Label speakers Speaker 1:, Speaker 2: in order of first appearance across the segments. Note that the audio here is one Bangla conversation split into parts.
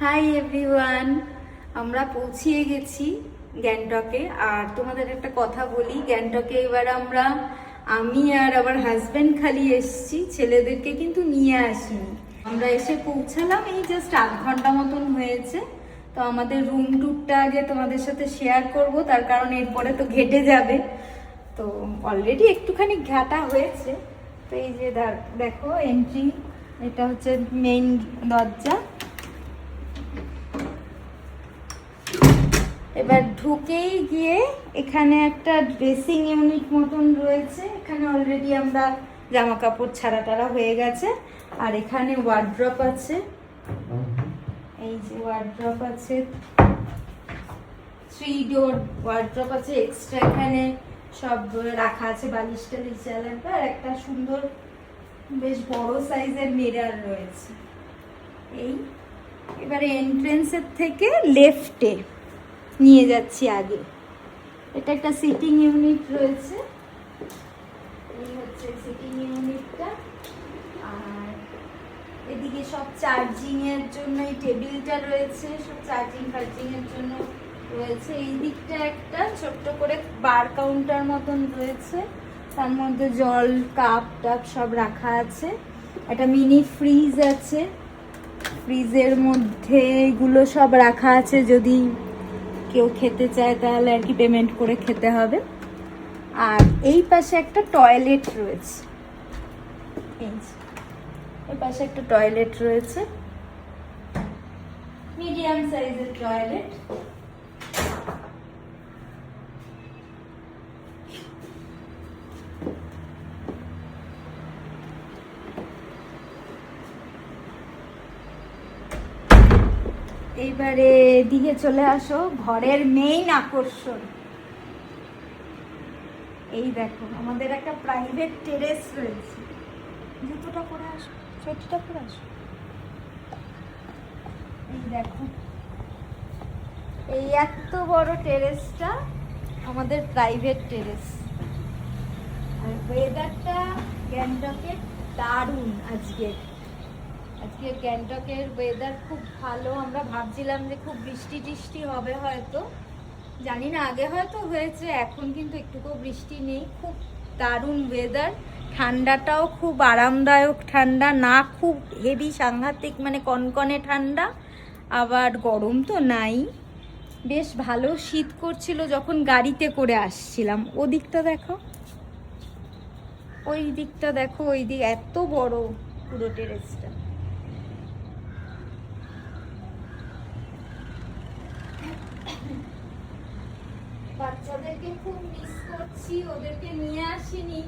Speaker 1: হাই এভরিওয়ান, আমরা পৌঁছিয়ে গেছি গ্যাংটকে। আর তোমাদের একটা কথা বলি, গ্যাংটকে এবার আমি আর আমার হাজব্যান্ড খালি এসছি, ছেলেদেরকে কিন্তু নিয়ে আসিনি। আমরা এসে পৌঁছালাম, এই জাস্ট 8 ঘন্টা মতন হয়েছে। তো আমাদের রুম ট্যুরটা আগে তোমাদের সাথে শেয়ার করব, তার কারণ এরপরে তো ঘেটে যাবে। তো অলরেডি একটুখানি ঘাটা হয়েছে। তো এই যে দেখো এন্ট্রি, এটা হচ্ছে মেইন দরজা। এবার ঢুকেই গিয়ে এখানে একটা ড্রেসিং ইউনিট মতন রয়েছে। এখানে অলরেডি আমরা জামা কাপড় ছাড়া টাড়া হয়ে গেছে। আর এখানে ওয়ার্ড্রপ আছে, এই যে ওয়ার্ড্রপ আছে, 3 ডোর ওয়ার্ড্রপ আছে এক্সট্রা। এখানে সব রাখা আছে, বালিশ টালিশ জ্বালানটা। আর একটা সুন্দর বেশ বড় সাইজের মিরর রয়েছে। এবারে এন্ট্রেন্সের থেকে লেফটে নিয়ে যাচ্ছি আগে। এটা একটা সিটিং ইউনিট রয়েছে, এই হচ্ছে সিটিং ইউনিটটা। আর এদিকে সব চার্জিং এর জন্য এই টেবিলটা রয়েছে, সব চার্জিং এর জন্য রয়েছে। এই দিকটা একটা ছোট্ট করে বার কাউন্টার মতন রয়েছে, তার মধ্যে জল কাপ টাপ সব রাখা আছে। একটা মিনি ফ্রিজ আছে, ফ্রিজের মধ্যে এগুলো সব রাখা আছে, যদি কেউ খেতে চায় তাহলে আর কি পেমেন্ট করে খেতে হবে। আর এই পাশে একটা টয়লেট রয়েছে, এই পাশে একটা টয়লেট রয়েছে, মিডিয়াম সাইজের টয়লেট। এইবারে এদিকে চলে আসো, ঘরের মেইন আকর্ষণ। এই দেখো আমাদের একটা প্রাইভেট টেরেস রয়েছে। জুতোটা পরে আসো, সোয়েটারটা পরে আসো। এই দেখো, এই এত বড় টেরেসটা আমাদের প্রাইভেট টেরেস। আর ওয়েদারটা গ্যাংটকের দারুণ। আজকে গ্যাংটকের ওয়েদার খুব ভালো। আমরা ভাবছিলাম যে খুব বৃষ্টি টিষ্টি হবে হয়তো, জানি না, আগে হয়তো হয়েছে, এখন কিন্তু একটুকুও বৃষ্টি নেই। খুব দারুণ ওয়েদার, ঠান্ডাটাও খুব আরামদায়ক ঠান্ডা, না খুব হেভি সাংঘাতিক মানে কনকনে ঠান্ডা, আবার গরম তো নাই। বেশ ভালো শীত করছিল যখন গাড়িতে করে আসছিলাম। ওদিকটা দেখো, ওই দিকটা দেখো, ওই দিক এত বড় পুরো টেরেসটা। বাচ্চাদেরকে খুব মিস করছি, ওদেরকে নিয়ে আসিনি,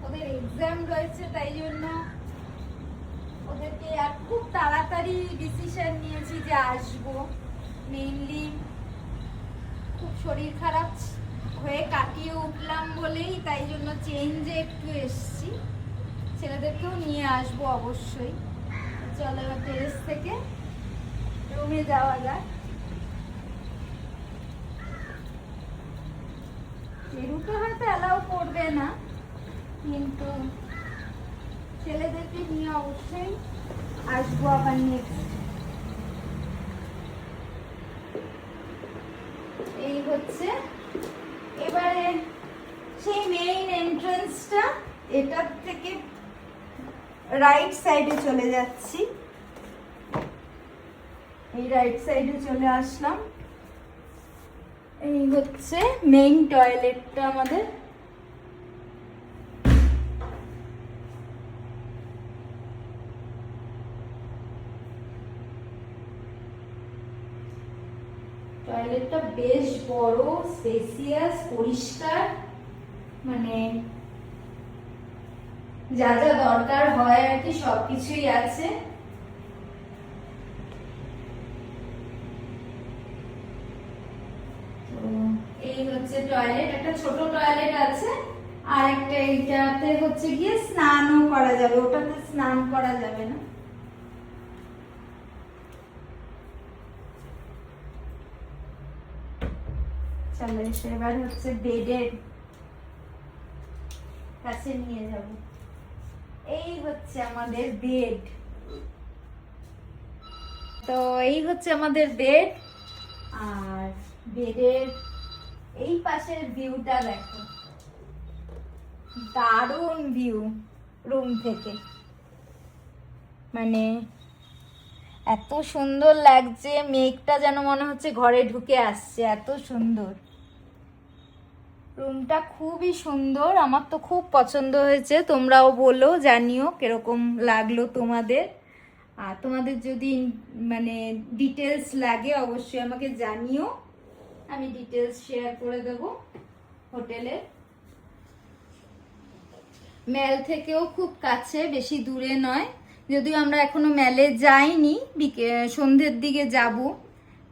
Speaker 1: ওদের এক্সাম রয়েছে, তাই জন্য ওদেরকে আর খুব তাড়াতাড়ি ডিসিশন নিয়েছি যে আসবো। মেইনলি খুব শরীর খারাপ হয়ে কাটিয়ে উঠলাম বলেই, তাই জন্য চেঞ্জে একটু এসছি। ছেলেদেরকেও নিয়ে আসবো অবশ্যই। চলো এবার টেরেস থেকে রুমে যাওয়া যাক। রুটে হয়তো অ্যালাউ করবে না, কিন্তু ছেলেদেরকে নিয়ে অবশ্যই আসবো আবার নেক্সট। এই হচ্ছে এবারে সেই মেইন এন্ট্রান্সটা, এটার থেকে রাইট সাইডে চলে যাচ্ছি। এই রাইট সাইডে চলে আসলাম। এই হচ্ছে মেইন টয়লেটটা আমাদের। টয়লেটটা বেশ বড়, স্পেসিয়াস, পরিষ্কার, মানে যা যা দরকার হয় আর কি সবকিছুই আছে। এই হচ্ছে টয়লেট, একটা ছোট টয়লেট আছে, আর একটা এইটাতে হচ্ছে গিয়ে স্নানও করা যাবে, ওটাতে স্নান করা যাবে না। চলো এবার হচ্ছে বেডের কাছে নিয়ে যাব। এই হচ্ছে আমাদের বেড। তো এই হচ্ছে আমাদের বেড, আর বেডের এই পাশের ভিউটা দেখো, দারুণ ভিউ রুম থেকে, মানে এত সুন্দর লাগছে, মেঘটা যেন মনে হচ্ছে ঘরে ঢুকে আসছে, এত সুন্দর। রুমটা খুবই সুন্দর, আমার তো খুব পছন্দ হয়েছে, তোমরাও বলো, জানিও কিরকম লাগলো তোমাদের। আর তোমাদের যদি মানে ডিটেলস লাগে অবশ্যই আমাকে জানিও, আমি ডিটেলস শেয়ার করে দেব। হোটেলের ম্যাল থেকেও খুব কাছে, বেশি দূরে নয়, যদিও আমরা এখনো ম্যালে যাইনি, সন্ধ্যের দিকে যাব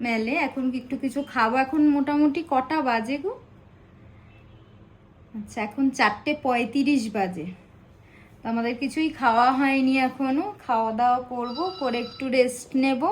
Speaker 1: ম্যালে। এখন একটু কিছু খাবো, এখন মোটামুটি কটা বাজে গো? আচ্ছা, এখন 4:35 বাজে। তো আমাদের কিছুই খাওয়া হয়নি এখনো, খাওয়া দাওয়া করবো, করে একটু রেস্ট নেব।